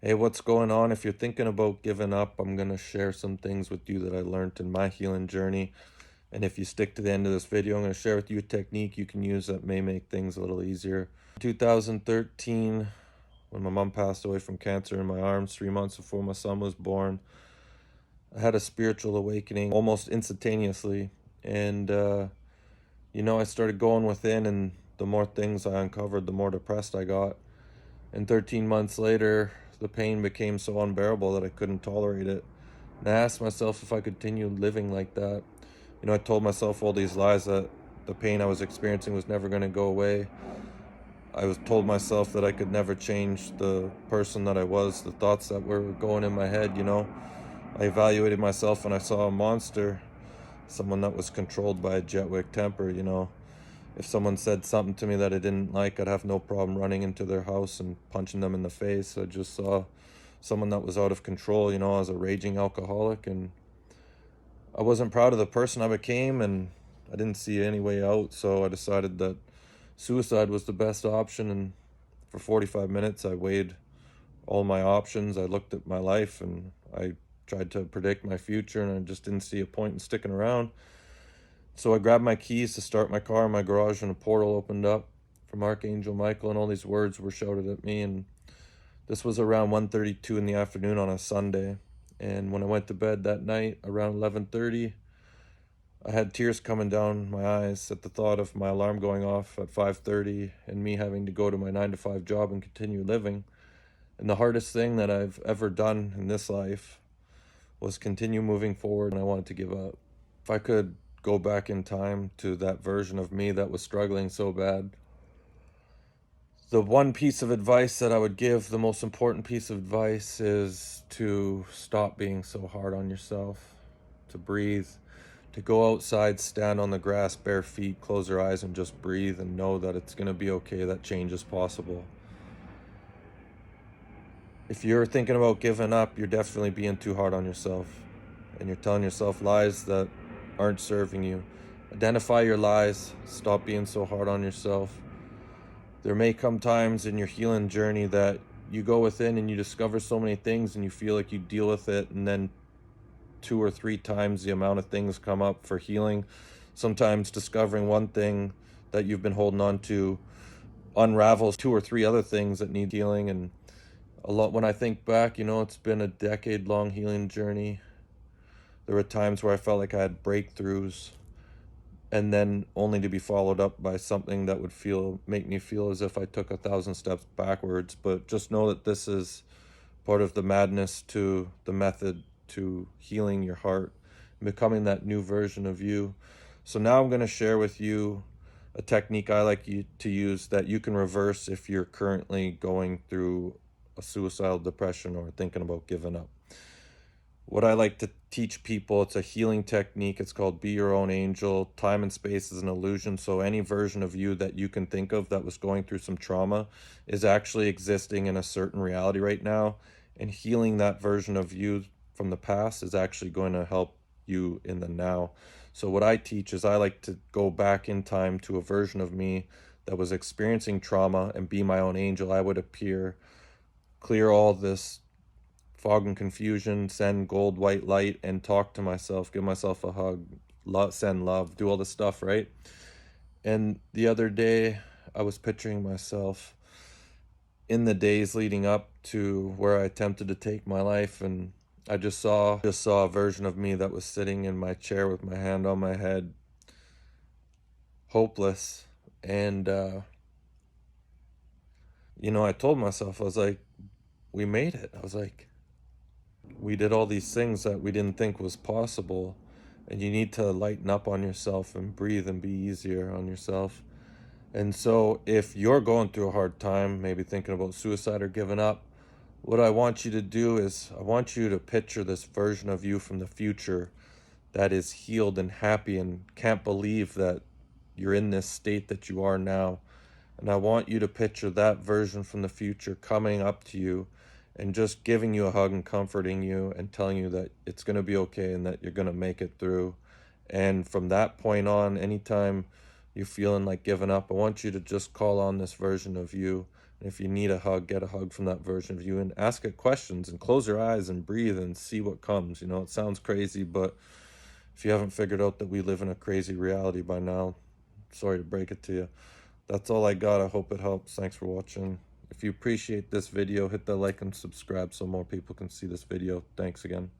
Hey, what's going on? If you're thinking about giving up, I'm going to share some things with you that I learned in my healing journey. And if you stick to the end of this video, I'm going to share with you a technique you can use that may make things a little easier. 2013, when my mom passed away from cancer in my arms, 3 months before my son was born, I had a spiritual awakening almost instantaneously. And, I started going within, and the more things I uncovered, the more depressed I got. And 13 months later, the pain became so unbearable that I couldn't tolerate it. And I asked myself if I could continue living like that. I told myself all these lies that the pain I was experiencing was never going to go away. I was told myself that I could never change the person that I was, the thoughts that were going in my head. I evaluated myself and I saw a monster, someone that was controlled by a Jetwick temper. If someone said something to me that I didn't like, I'd have no problem running into their house and punching them in the face. I just saw someone that was out of control. I was a raging alcoholic, and I wasn't proud of the person I became, and I didn't see any way out. So I decided that suicide was the best option. And for 45 minutes, I weighed all my options. I looked at my life and I tried to predict my future, and I just didn't see a point in sticking around. So I grabbed my keys to start my car in my garage, and a portal opened up from Archangel Michael, and all these words were shouted at me. And this was around 1:32 in the afternoon on a Sunday. And when I went to bed that night around 11:30, I had tears coming down my eyes at the thought of my alarm going off at 5:30 and me having to go to my 9 to 5 job and continue living. And the hardest thing that I've ever done in this life was continue moving forward, and I wanted to give up. If I could go back in time to that version of me that was struggling so bad, the one piece of advice that I would give, the most important piece of advice, is to stop being so hard on yourself, to breathe, to go outside, stand on the grass, bare feet, close your eyes, and just breathe and know that it's going to be okay, that change is possible. If you're thinking about giving up, you're definitely being too hard on yourself, and you're telling yourself lies that aren't serving you. Identify your lies, stop being so hard on yourself. There may come times in your healing journey that you go within and you discover so many things and you feel like you deal with it, and then 2 or 3 times the amount of things come up for healing. Sometimes discovering one thing that you've been holding on to unravels 2 or 3 other things that need healing. And a lot, when I think back, it's been a decade-long healing journey. There were times where I felt like I had breakthroughs, and then only to be followed up by something that would make me feel as if I took 1,000 steps backwards. But just know that this is part of the madness to the method to healing your heart, becoming that new version of you. So now I'm going to share with you a technique I like you to use that you can reverse if you're currently going through a suicidal depression or thinking about giving up. What I like to teach people, it's a healing technique. It's called Be Your Own Angel. Time and space is an illusion. So any version of you that you can think of that was going through some trauma is actually existing in a certain reality right now. And healing that version of you from the past is actually going to help you in the now. So what I teach is I like to go back in time to a version of me that was experiencing trauma and be my own angel. I would appear, clear all this fog and confusion, send gold white light, and talk to myself, give myself a hug, send love, do all this stuff, right? And the other day I was picturing myself in the days leading up to where I attempted to take my life, and I just saw a version of me that was sitting in my chair with my hand on my head, hopeless. And I told myself, I was like, we made it. I was like, we did all these things that we didn't think was possible, and you need to lighten up on yourself and breathe and be easier on yourself. And so if you're going through a hard time, maybe thinking about suicide or giving up, what I want you to do is I want you to picture this version of you from the future that is healed and happy and can't believe that you're in this state that you are now. And I want you to picture that version from the future coming up to you and just giving you a hug and comforting you and telling you that it's going to be okay and that you're going to make it through. And from that point on, anytime you're feeling like giving up, I want you to just call on this version of you And if you need a hug, get a hug from that version of you and ask it questions and close your eyes and breathe and see what comes. You know, it sounds crazy, but if you haven't figured out that we live in a crazy reality by now, sorry to break it to you. That's all I got. I hope it helps. Thanks for watching. If you appreciate this video, hit the like and subscribe so more people can see this video. Thanks again.